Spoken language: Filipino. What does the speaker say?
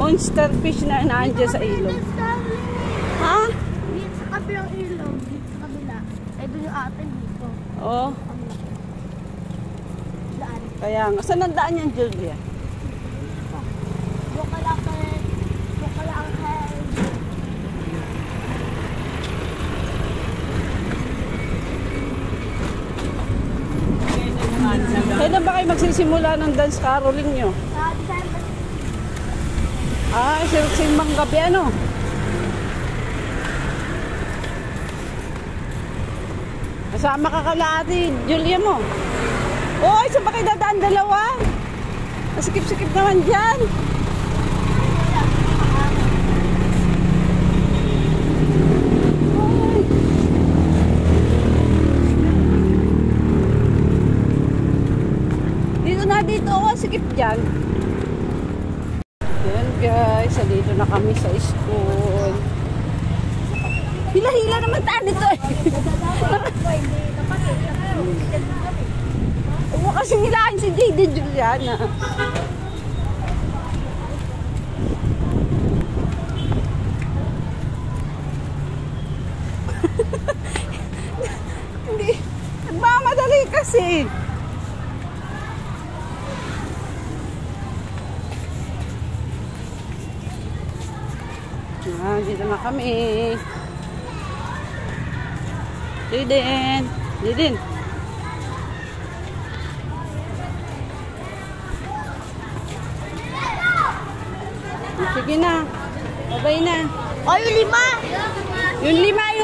monster fish na nandiyan sa ilog. Ha? Dito sa kabilang ilog. Dito sa kabila. Eh, doon yung atin dito. Oo. Daan. Kaya nga. Saan ang daan yan, Julia? Doon ka lang kay... Doon ka lang kay... Kailan ba kayo magsisimula ng dance caroling nyo? Sa December. Ah, simbang gabi ano? Kasama ka kalahati, Julia mo. Oy, saan ba kayo dadaan dalawa? Masikip-sikip naman dyan. Dito ako, sikip dyan. Yan guys, dito na kami sa school. Hila-hila naman tayo nito eh. Huwag kasing hilahin si JD Juliana. Hindi, nagmamadali kasi. Ah, dito na kami. Didin. Sige na. Babay na. Oh, yung 5! Yung 5